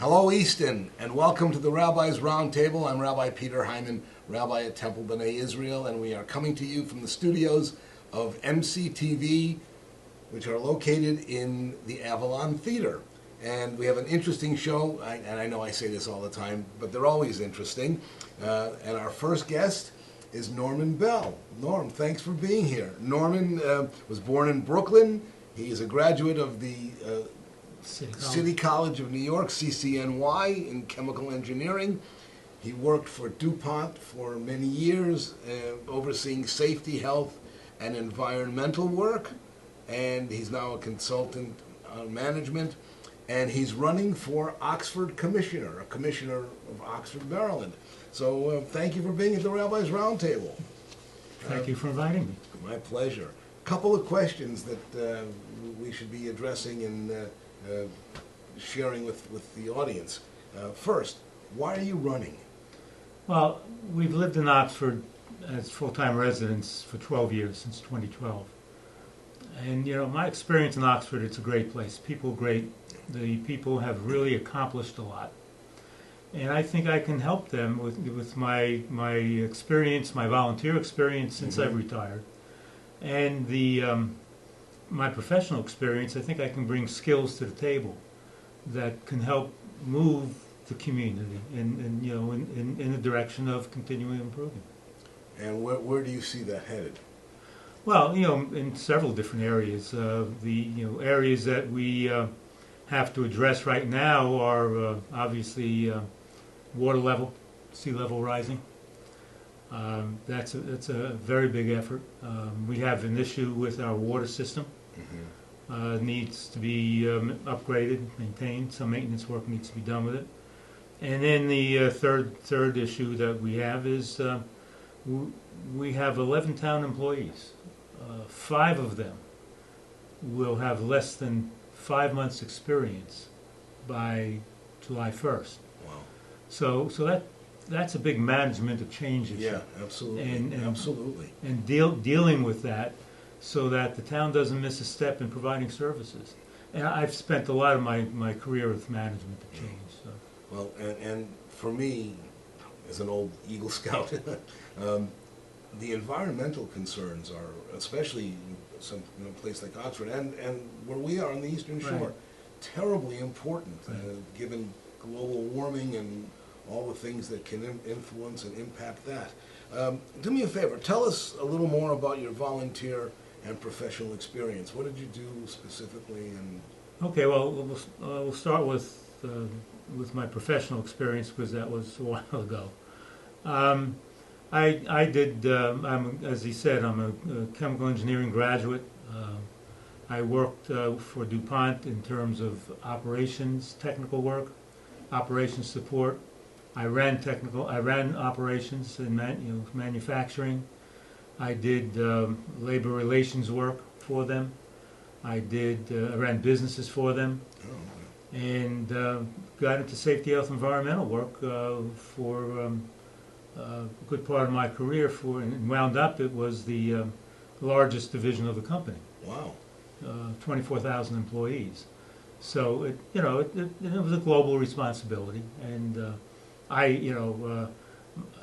Hello, Easton, and welcome to the Rabbi's Roundtable. I'm Rabbi Peter Hyman, Rabbi at Temple B'nai Israel, and we are coming to you from the studios of MCTV, which are located in the Avalon Theater. And we have an interesting show, and I know I say this all the time, but they're always interesting. And our first guest is Norman Bell. Norm, thanks for being here. Norman was born in Brooklyn. He is a graduate of the City College of New York, CCNY, in chemical engineering. He worked for DuPont for many years, overseeing safety, health, and environmental work. And he's now a consultant on management. And he's running for Oxford Commissioner, a commissioner of Oxford, Maryland. So thank you for being at the Rabbi's Roundtable. Thank you for inviting me. My pleasure. A couple of questions that we should be addressing and sharing with the audience. First, why are you running? Well, we've lived in Oxford as full-time residents for 12 years, since 2012. And, you know, my experience in Oxford, it's a great place. People are great. The people have really accomplished a lot. And I think I can help them with my experience, my volunteer experience since I've retired. And my professional experience. I think I can bring skills to the table that can help move the community in the direction of continuing improving. And where do you see that headed? Well, in several different areas. Areas that we have to address right now are obviously water level, sea level rising. That's a very big effort. We have an issue with our water system. Needs to be upgraded, maintained. Some maintenance work needs to be done with it. And then the third issue that we have is we have 11 town employees. 5 of them will have less than 5 months' experience by July 1st. Wow. So that's a big management change issue. Yeah, absolutely. And absolutely. And dealing with that so that the town doesn't miss a step in providing services. And I've spent a lot of my career with management change. So. Well, and for me, as an old Eagle Scout, the environmental concerns are, especially in some place like Oxford and where we are on the Eastern Shore, Right. terribly important, given global warming and all the things that can influence and impact that. Do me a favor, tell us a little more about your volunteer and professional experience. What did you do specifically? And Okay, well, we'll start with my professional experience because that was a while ago. I did, as he said, I'm a chemical engineering graduate. I worked for DuPont in terms of operations, technical work, operations support. I ran operations and manufacturing. I did labor relations work for them. I ran businesses for them, and got into safety, health, environmental work for a good part of my career. And wound up, it was the largest division of the company. wow. 24,000 employees. So it was a global responsibility, and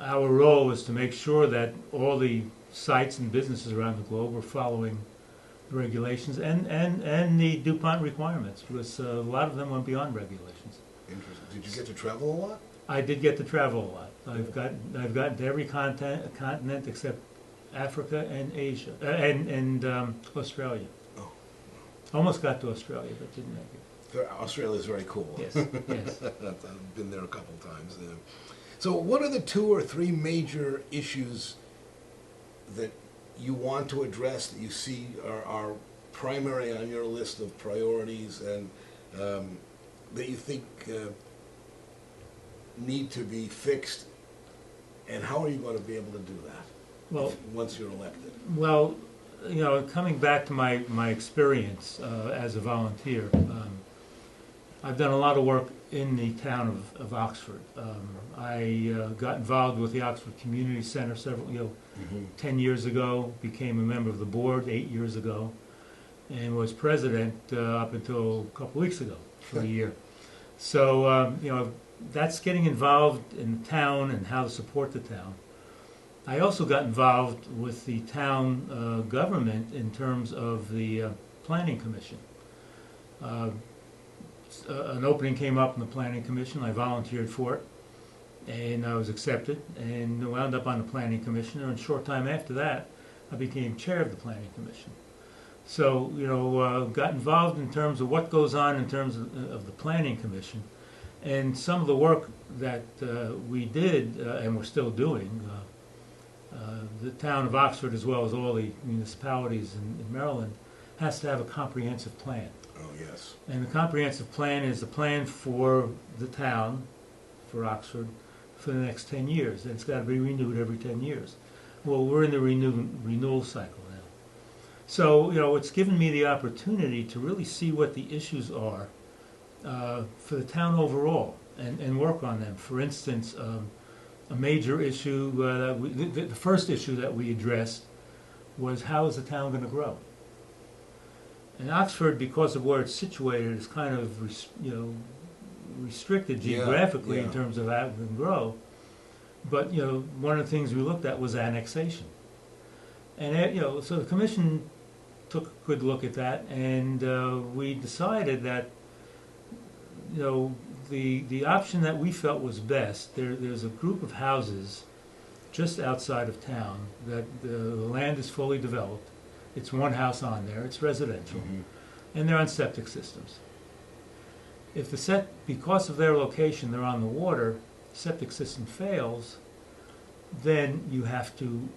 our role was to make sure that all the sites and businesses around the globe were following the regulations and the DuPont requirements, because a lot of them went beyond regulations. Interesting. Did you get to travel a lot? I did get to travel a lot. I've gotten to every continent except Africa and Asia and Australia. Oh. Almost got to Australia, but didn't make it. Australia is very cool. Yes, yes. I've been there a couple times. So what are the 2 or 3 major issues that you want to address that you see are primary on your list of priorities and that you think need to be fixed, and how are you going to be able to do that once you're elected? Well, coming back to my experience as a volunteer, I've done a lot of work in the town of Oxford. I got involved with the Oxford Community Center 10 years ago, became a member of the board 8 years ago, and was president up until a couple weeks ago for a year. So, that's getting involved in the town and how to support the town. I also got involved with the town government in terms of the planning commission. An opening came up in the planning commission. I volunteered for it, and I was accepted and wound up on the planning commission. And a short time after that, I became chair of the planning commission. So, got involved in terms of what goes on in terms of the planning commission, and some of the work that we did and we're still doing. The town of Oxford, as well as all the municipalities in Maryland, has to have a comprehensive plan. Oh, yes. And the comprehensive plan is a plan for the town, for Oxford, for the next 10 years. And it's got to be renewed every 10 years. Well, we're in the renewal cycle now. So, it's given me the opportunity to really see what the issues are for the town overall and work on them. For instance, a major issue, the first issue that we addressed was how is the town going to grow? And Oxford, because of where it's situated, is kind of restricted geographically in terms of how it can grow. But one of the things we looked at was annexation, and so the commission took a good look at that, and we decided that the option that we felt was best. There's a group of houses just outside of town that the land is fully developed. It's one house on there. It's residential, and they're on septic systems. If because of their location, they're on the water, septic system fails, then you have to,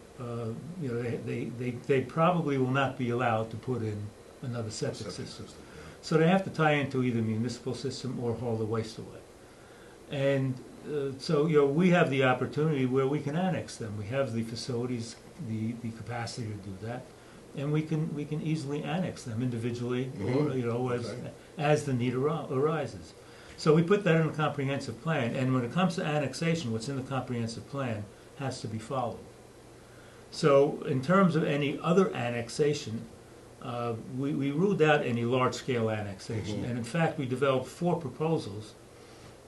they probably will not be allowed to put in another septic system. So they have to tie into either municipal system or haul the waste away. And so we have the opportunity where we can annex them. We have the facilities, the capacity to do that, and we can easily annex them individually, or as the need arises. So we put that in a comprehensive plan, and when it comes to annexation, what's in the comprehensive plan has to be followed. So in terms of any other annexation, we ruled out any large-scale annexation, and in fact we developed 4 proposals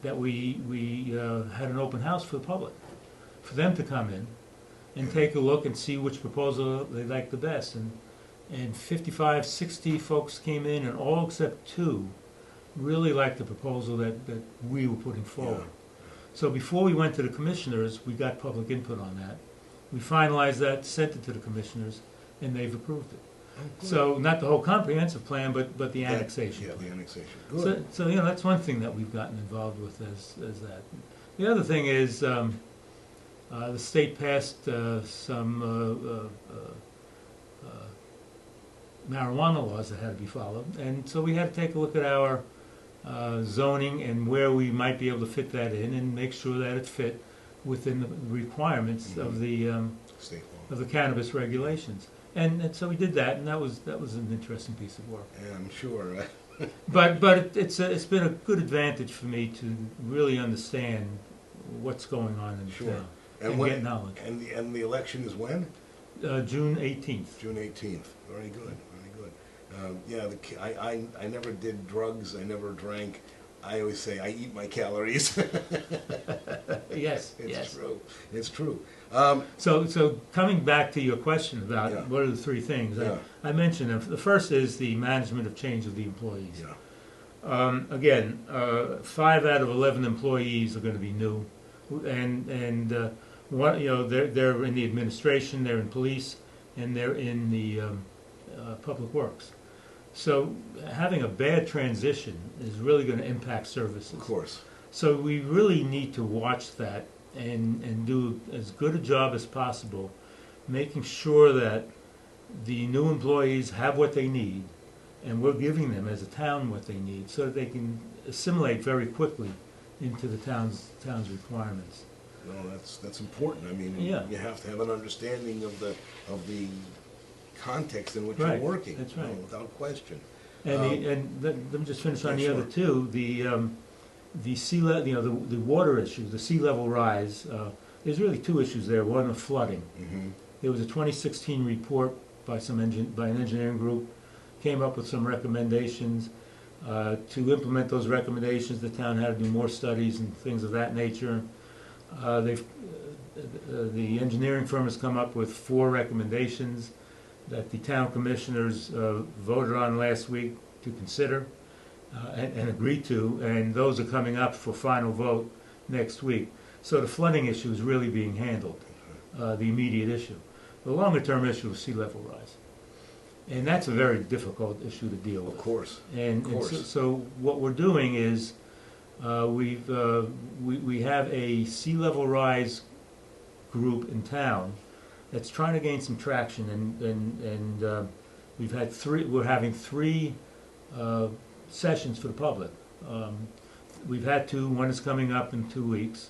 that we had an open house for the public, for them to come in and take a look and see which proposal they liked the best. And 55, 60 folks came in, and all except 2 really liked the proposal that we were putting forward. So before we went to the commissioners, we got public input on that. We finalized that, sent it to the commissioners, and they've approved it. Oh, so not the whole comprehensive plan, but the annexation. Yeah, the annexation. Good. So that's one thing that we've gotten involved with as that. The other thing is the state passed some marijuana laws that had to be followed, and so we had to take a look at our zoning and where we might be able to fit that in and make sure that it fit within the requirements of the state law, of the cannabis regulations. And so we did that, and that was an interesting piece of work. Yeah, I'm sure. But it's been a good advantage for me to really understand what's going on in the town and get knowledge. And the election is when? June 18th. June 18th. Very good. Very good. I never did drugs. I never drank. I always say I eat my calories. Yes, it's true. It's true. So coming back to your question about what are the 3 things, I mentioned them. The first is the management of change of the employees. Again, 5 out of 11 employees are going to be new, and they're in the administration, they're in police, and they're in the public works. So having a bad transition is really going to impact services. Of course. So we really need to watch that and do as good a job as possible, making sure that the new employees have what they need, and we're giving them as a town what they need, so that they can assimilate very quickly into the town's requirements. Well, that's important. I mean, you have to have an understanding of the context in which you're working. That's right. Without question. And let me just finish on the other 2. The sea level, the water issue, the sea level rise. There's really 2 issues there. One, of flooding. There was a 2016 report by an engineering group, came up with some recommendations. To implement those recommendations, the town had to do more studies and things of that nature. The engineering firm has come up with 4 recommendations that the town commissioners voted on last week to consider and agreed to, and those are coming up for final vote next week. So the flooding issue is really being handled, the immediate issue. The longer term issue is sea level rise. And that's a very difficult issue to deal with. Of course. And so what we're doing is we have a sea level rise group in town that's trying to gain some traction, and we're having 3 sessions for the public. We've had 2. One is coming up in 2 weeks,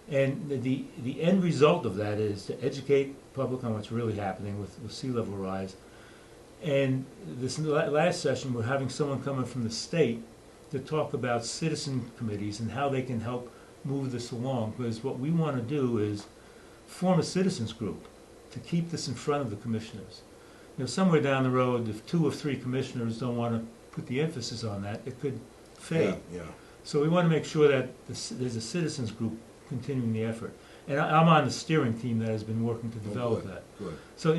and the end result of that is to educate the public on what's really happening with sea level rise. And this last session, we're having someone coming from the state to talk about citizen committees and how they can help move this along. Because what we want to do is form a citizens group to keep this in front of the commissioners. Somewhere down the road, if 2 or 3 commissioners don't want to put the emphasis on that, it could fade. Yeah. So we want to make sure that there's a citizens group continuing the effort. And I'm on the steering team that has been working to develop that. Good. So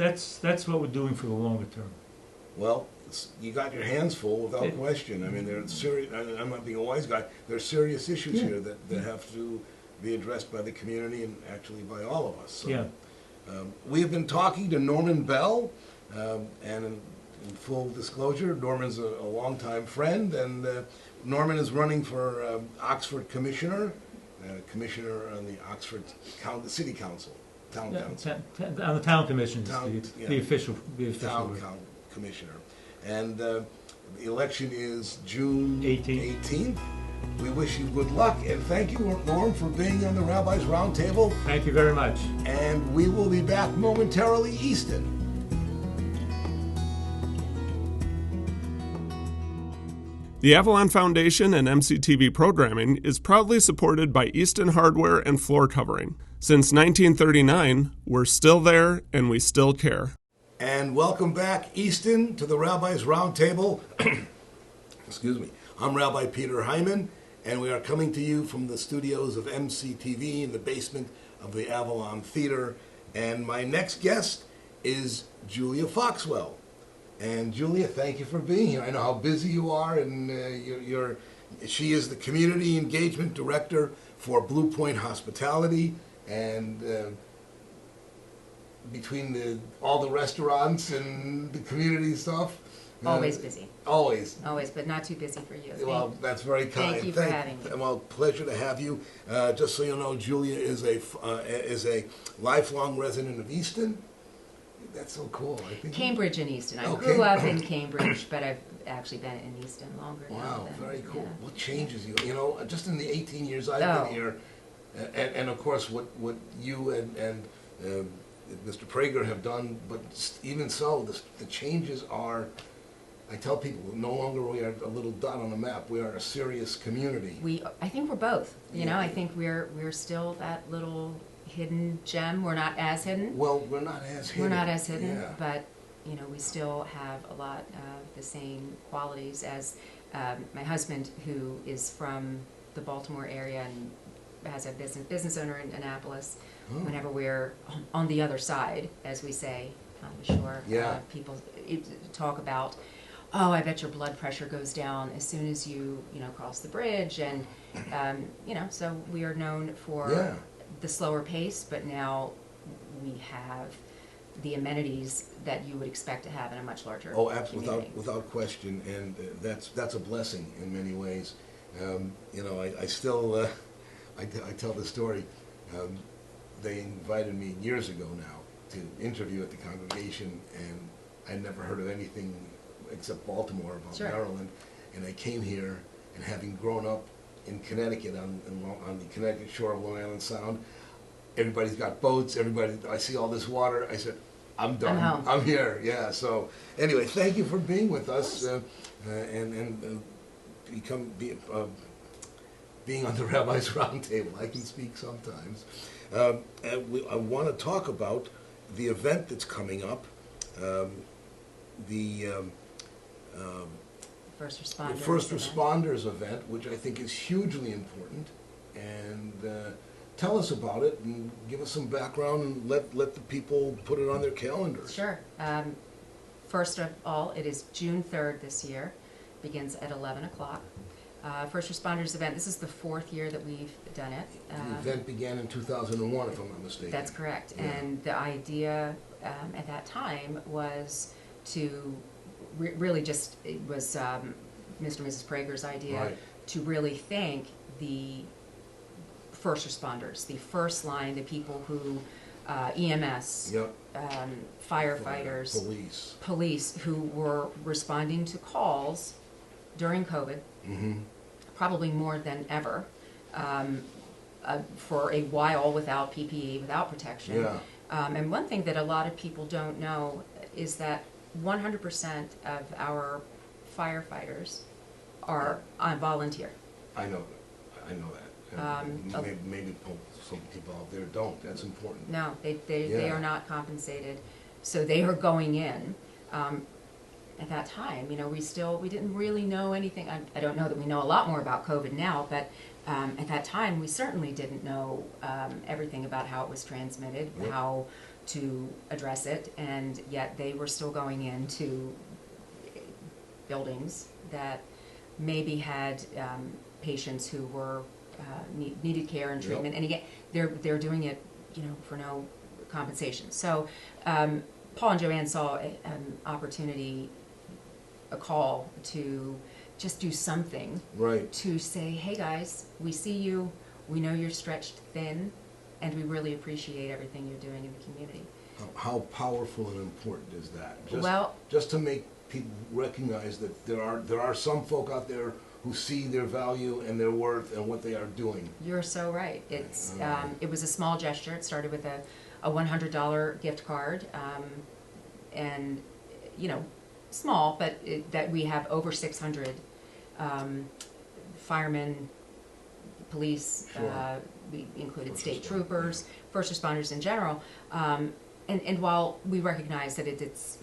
that's what we're doing for the longer term. Well, you got your hands full without question. I mean, they're serious. I'm not being a wise guy. There are serious issues here that have to be addressed by the community and actually by all of us. So, we have been talking to Norman Bell, and in full disclosure, Norman's a longtime friend, and Norman is running for Oxford Commissioner. Commissioner on the Oxford City Council, Town Council. On the Town Commission, the official Town Commissioner. And the election is June 18th. We wish you good luck, and thank you, Norm, for being on the Rabbi's Roundtable. Thank you very much. And we will be back momentarily, Easton. The Avalon Foundation and MCTV programming is proudly supported by Easton Hardware and Floor Covering. Since 1939, we're still there and we still care. And welcome back, Easton, to the Rabbi's Roundtable. Excuse me. I'm Rabbi Peter Hyman, and we are coming to you from the studios of MCTV in the basement of the Avalon Theater. And my next guest is Julia Foxwell. And Julia, thank you for being here. I know how busy you are, and she is the Community Engagement Director for Blue Point Hospitality, and between all the restaurants and the community stuff. Always busy. Always, but not too busy for you. Well, that's very kind. Thank you for having me. Well, pleasure to have you. Just so you know, Julia is a lifelong resident of Easton. That's so cool. I think Cambridge and Easton. I grew up in Cambridge, but I've actually been in Easton longer now. Wow, very cool. Yeah. What changes you? Just in the 18 years I've been here, and of course what you and Mr. Prager have done, but even so, the changes are, I tell people, no longer we are a little dot on the map. We are a serious community. I think we're both. I think we're still that little hidden gem. We're not as hidden. Well, we're not as hidden. But we still have a lot of the same qualities as my husband, who is from the Baltimore area and has a business owner in Annapolis. Whenever we're on the other side, as we say on the shore, people talk about, oh, I bet your blood pressure goes down as soon as you cross the bridge, and so we are known for the slower pace, but now we have the amenities that you would expect to have in a much larger community. Without question, and that's a blessing in many ways. I still I tell the story. They invited me years ago now to interview at the congregation, and I'd never heard of anything except Baltimore about Maryland, and I came here, and having grown up in Connecticut on the Connecticut shore of Long Island Sound, everybody's got boats. I see all this water. I said, I'm done. I'm here. Yeah. So anyway, thank you for being with us and being on the Rabbi's Roundtable. I can speak sometimes. I want to talk about the event that's coming up. The first responders. The first event. responders event, which I think is hugely important. And tell us about it and give us some background and let the people put it on their calendars. Sure. First of all, it is June 3rd this year. Begins at 11 o'clock. First responders event. This is the 4th year that we've done it. The event began in 2001, if I'm not mistaken. That's correct. Yeah. And the idea at that time was to really just, it was Mr. and Mrs. Prager's idea Right. to really thank the first responders, the first line, the people who, EMS, Yep. firefighters, police who were responding to calls during COVID, Mm-hmm. probably more than ever, for a while without PPE, without protection. Yeah. And one thing that a lot of people don't know is that 100% of our firefighters are on volunteer. I know that. And maybe some people out there don't. That's important. No, they Yeah. are not compensated, so they are going in. At that time, we didn't really know anything. I don't know that we know a lot more about COVID now, but at that time, we certainly didn't know everything about how it was transmitted, Yep. how to address it, and yet they were still going into buildings that maybe had patients who were needed care and Yep. treatment, and again, they're doing it, for no compensation. So Paul and Joanne saw an opportunity, a call to just do something Right. to say, hey guys, we see you, we know you're stretched thin, and we really appreciate everything you're doing in the community. How powerful and important is that? Well- just to make people recognize that there are some folk out there who see their value and their worth and what they are doing. You're so right. It was a small gesture. It started with a $100 gift card, and small, but that we have over 600 firemen, police. Sure. We included First state responders, troopers, first responders in general. And while we recognize that it's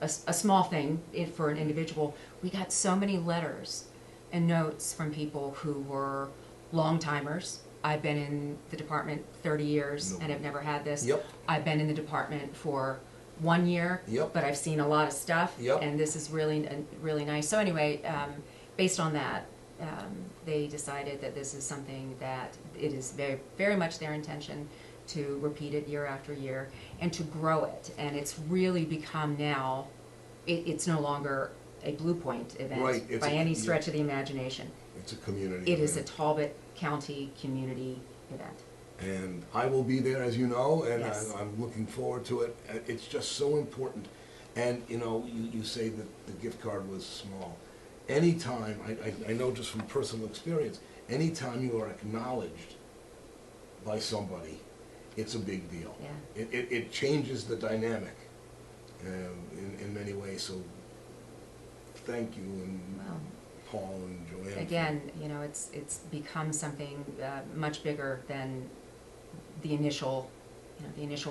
a small thing for an individual, we got so many letters and notes from people who were long-timers. I've been in the department 30 years and have never had this. Yep. I've been in the department for 1 year, Yep. but I've seen a lot of stuff, Yep. and this is really nice. So anyway, based on that, they decided that this is something that it is very, very much their intention to repeat it year after year and to grow it. And it's really become now, it's no longer a Blue Point event Right. by any stretch of the imagination. It's a community It is a event. Talbot County community event. And I will be there, as you know, and Yes. I'm looking forward to it. It's just so important. And, you say that the gift card was small. Anytime, I know just from personal experience, anytime you are acknowledged by somebody, it's a big deal. Yeah. It changes the dynamic in many ways. So thank you, and Well, Paul and Joanne. again, it's become something much bigger than the initial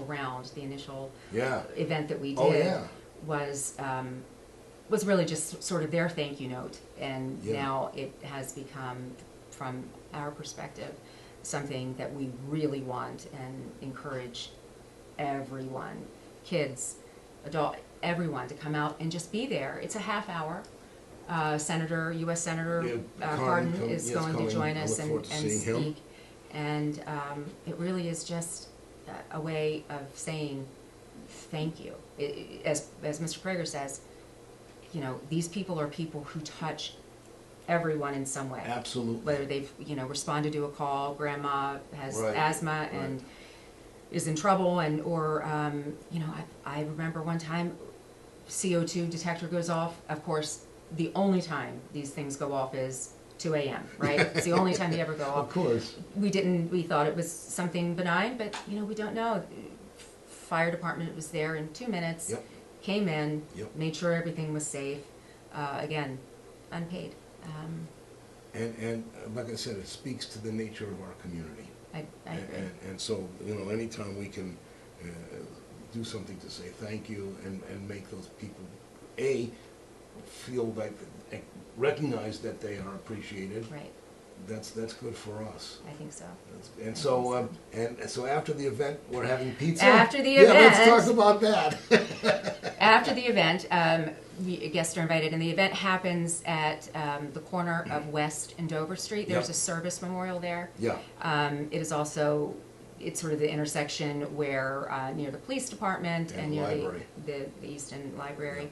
round, the initial Yeah. event that we did. Oh, yeah. was really just sort of their thank you note, and Yeah. now it has become, from our perspective, something that we really want and encourage everyone, kids, adult, everyone, to come out and just be there. It's a half hour. U.S. Senator Cardin is going to join us and speak. And it really is just a way of saying thank you. As Mr. Prager says, these people are people who touch everyone in some way. Absolutely. Whether they've, responded to a call, grandma has Right, asthma and is in trouble, or I remember one time CO2 detector goes off. Of course, the only time these things go off is 2 a.m., right? It's the only time they ever go off. Of course. We thought it was something benign, but we don't know. Fire department was there in 2 minutes, Yep. came in, Yep. made sure everything was safe. Again, unpaid. And like I said, it speaks to the nature of our community. I agree. And so, anytime we can do something to say thank you and make those people, feel like recognize that they are appreciated, Right, that's good for us. I think so. And so, so after the event, we're having pizza. After the yeah, event, let's talk about that. After the event, guests are invited, and the event happens at the corner of West and Dover Street. There's Yep. a service memorial there. Yeah. It is also, it's sort of the intersection where near the police department And and near library. the Easton Library.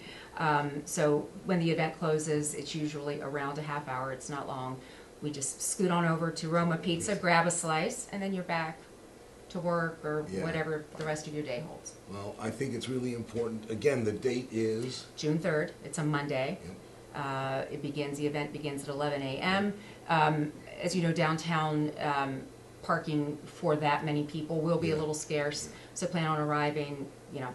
So when the event closes, it's usually around a half hour. It's not long. We just scoot on over to Roma Pizza, grab a slice, and then you're back to work or Yeah. whatever the rest of your day holds. Well, I think it's really important. Again, the date is. June 3rd. It's a Monday. The event begins at 11 a.m. As you know, downtown parking for that many people will be a Yeah. little scarce, so plan on arriving,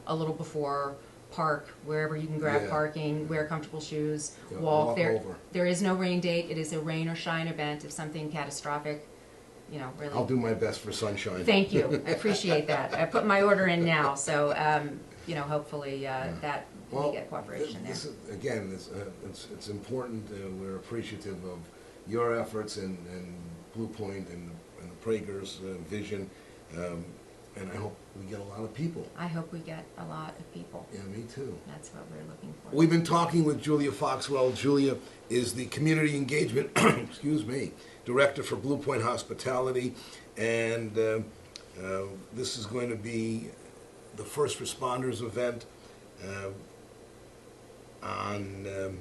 a little before, park wherever you can grab Yeah. parking, wear comfortable shoes, Yeah, walk. walk over. There is no rain date. It is a rain or shine event. If something catastrophic, really. I'll do my best for sunshine. Thank you. I appreciate that. I put my order in now, so, hopefully that we get cooperation there. This is, again, it's important. We're appreciative of your efforts and Blue Point and the Prager's vision, and I hope we get a lot of people. I hope we get a lot of people. Yeah, me too. That's what we're looking for. We've been talking with Julia Foxwell. Julia is the Community Engagement, Director for Blue Point Hospitality, and this is going to be the First Responders event on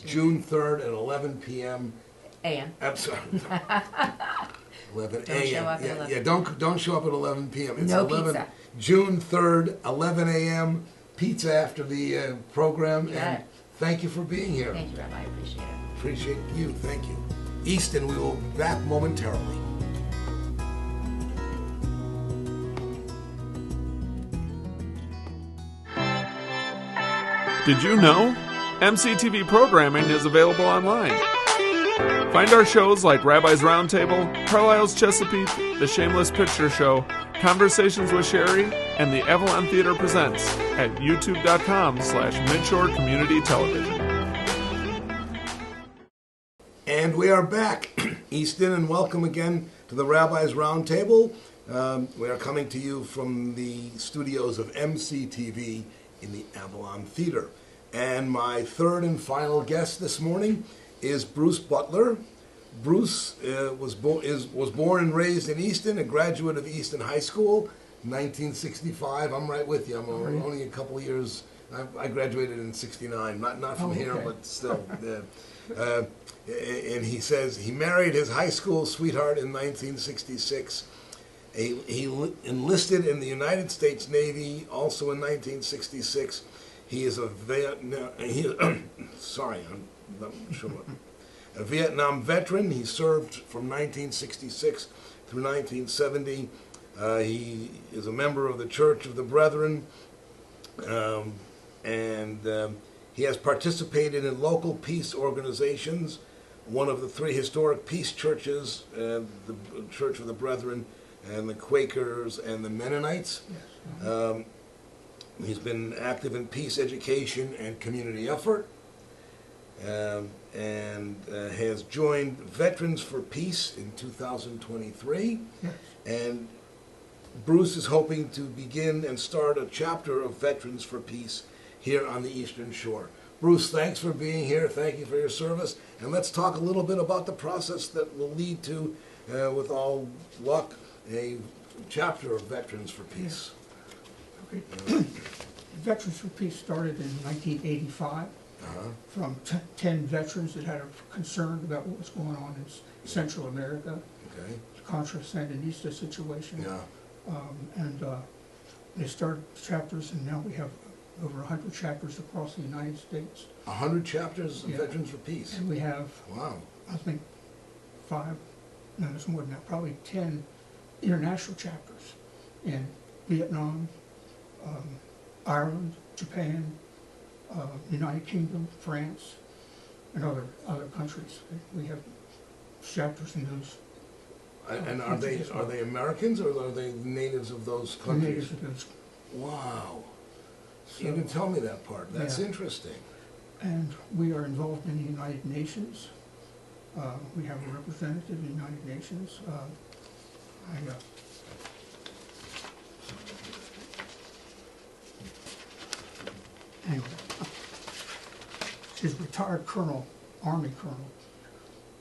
June 3rd at 11 p.m. AM. I'm sorry. 11 a.m. Don't show up at yeah, 11. yeah, don't show up at 11 p.m. It's No 11, pizza. June 3rd, 11 a.m. Pizza after the program. You got And it. thank you for being here. Thank you, Rabbi. I appreciate it. Appreciate you. Thank you. Easton, we will be back momentarily. Did you know? MCTV programming is available online. Find our shows like Rabbi's Roundtable, Carlisle's Chesapeake, The Shameless Picture Show, Conversations with Sherry, and the Avalon Theater Presents at youtube.com/Midshore Community Television. And we are back, Easton, and welcome again to the Rabbi's Roundtable. We are coming to you from the studios of MCTV in the Avalon Theater. And my third and final guest this morning is Bruce Butler. Bruce was born and raised in Easton, a graduate of Easton High School, 1965. I'm right with you. I'm only a couple of years. I graduated in '69, not from here, but still. And he says he married his high school sweetheart in 1966. He enlisted in the United States Navy also in 1966. He is a Vietnam veteran. He served from 1966 through 1970. He is a member of the Church of the Brethren, and he has participated in local peace organizations. One of the three historic peace churches, the Church of the Brethren, and the Quakers and the Mennonites. Yes. He's been active in peace education and community effort, and has joined Veterans for Peace in 2023. Yes. And Bruce is hoping to begin and start a chapter of Veterans for Peace here on the Eastern Shore. Bruce, thanks for being here. Thank you for your service. And let's talk a little bit about the process that will lead to, with all luck, a chapter of Veterans for Peace. Okay. Veterans for Peace started in 1985 from 10 veterans that had a concern about what was going on in Central America, Okay. the Contra Sandinista situation. Yeah. They started chapters, and now we have over 100 chapters across the United States. 100 chapters of Yeah. Veterans for Peace. And we have, Wow. I think, there's more than that, probably 10 international chapters in Vietnam, Ireland, Japan, United Kingdom, France, and other countries. We have chapters in those. And are they Americans or are they natives of those countries? Natives of those. Wow. So- You didn't tell me that part. That's Yeah. interesting. And we are involved in the United Nations. We have a representative in the United Nations. Anyway, she's a retired colonel, Army colonel,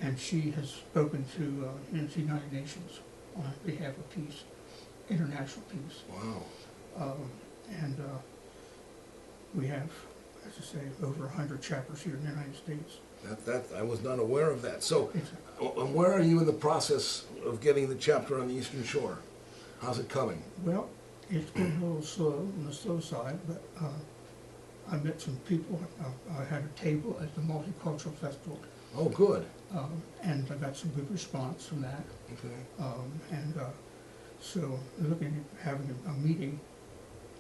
and she has spoken to the United Nations on behalf of peace, international peace. Wow. And we have, as I say, over 100 chapters here in the United States. That I was not aware of that. So, It's- and where are you in the process of getting the chapter on the Eastern Shore? How's it coming? Well, it's been a little slow, on the slow side, but I met some people. I had a table at the Multicultural Festival, Oh, good. and I got some good response from that. Okay. So looking at having a meeting.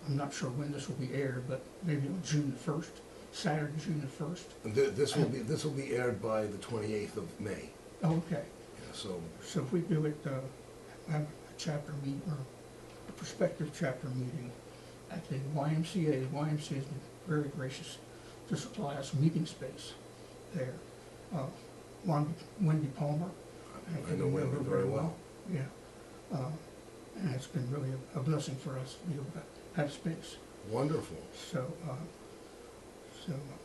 I'm not sure when this will be aired, but maybe on June the 1st, Saturday, June the 1st. And this will be aired by the 28th of May. Oh, okay. Yeah, so So if we do it, have a chapter meeting, or a prospective chapter meeting at the YMCA. The YMCA has been very gracious to supply us meeting space there. Wendy Palmer. I know Wendy very well. Yeah. And it's been really a blessing for us to be able to have space. Wonderful. So,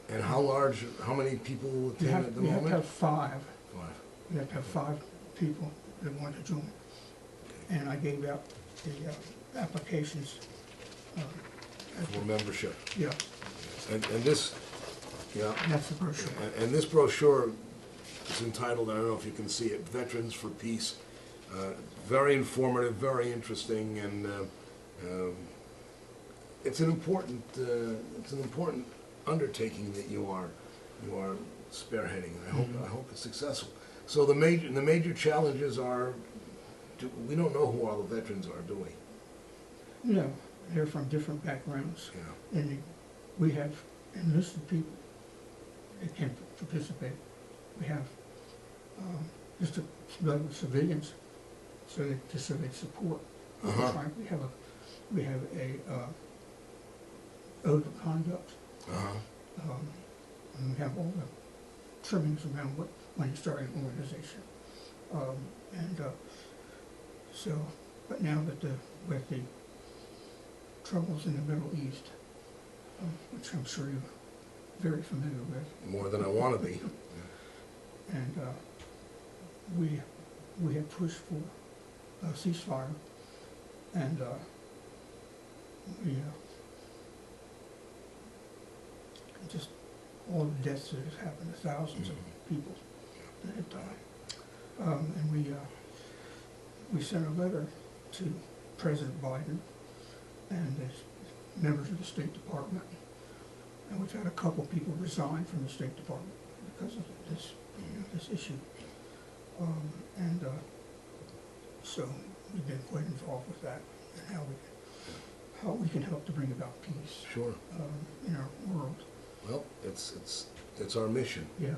And how many people will attend at the we have to moment? have 5. 5. We have to have 5 people that want to join. Okay. And I gave out the applications. For membership. Yeah, And this, yeah, and that's the brochure. and this brochure is entitled, I don't know if you can see it, Veterans for Peace. Very informative, very interesting, and it's an important undertaking that you are spearheading. I hope it's successful. So the major challenges are, we don't know who all the veterans are, do we? No, they're from different backgrounds. Yeah. And we have enlisted people that can participate. We have just regular civilians, so they support. Uh-huh. We have a code of conduct. Uh-huh. And we have all the trimmings around when you start an organization. But now that with the troubles in the Middle East, which I'm sure you're very familiar with, More than I want to be. and we have pushed for a ceasefire, and just all the deaths that have happened, thousands of people that have died. And we sent a letter to President Biden and the members of the State Department, and we've had a couple people resign from the State Department because of this issue. So we've been quite involved with that and how we can help to bring about peace. Sure. In our world. Well, it's our mission. Yeah.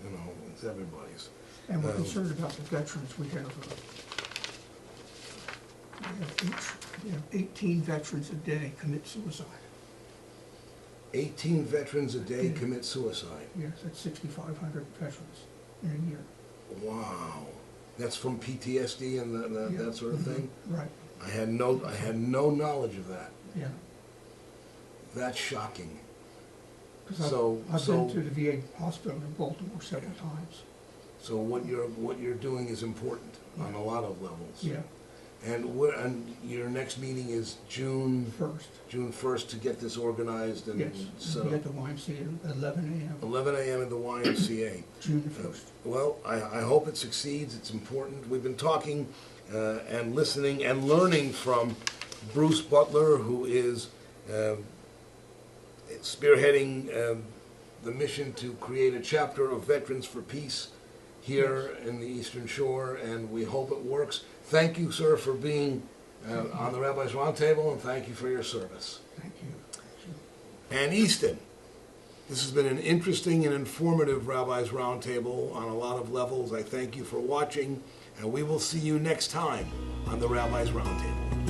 You know, it's everybody's. And we're concerned about the veterans. We have 18 veterans a day commit suicide. 18 veterans a day Yeah. commit suicide. Yes, that's 6,500 veterans in a year. Wow. That's from PTSD and Yeah. that sort of thing? Right, I had no knowledge of that. yeah. That's shocking. 'Cause I've So been to the VA hospital in Baltimore several times. so what you're doing is important on a lot of levels. Yeah, And your next meeting is June first. 1st to get this organized and Yes, set we up. at the YMCA at 11 a.m. 11 a.m. at the YMCA. June the 1st. Well, I hope it succeeds. It's important. We've been talking and listening and learning from Bruce Butler, who is spearheading the mission to create a chapter of Veterans for Peace here in the Eastern Shore, and we hope it works. Thank you, sir, for being on the Rabbi's Roundtable, and thank you for your service. Thank you. And Easton, this has been an interesting and informative Rabbi's Roundtable on a lot of levels. I thank you for watching, and we will see you next time on the Rabbi's Roundtable.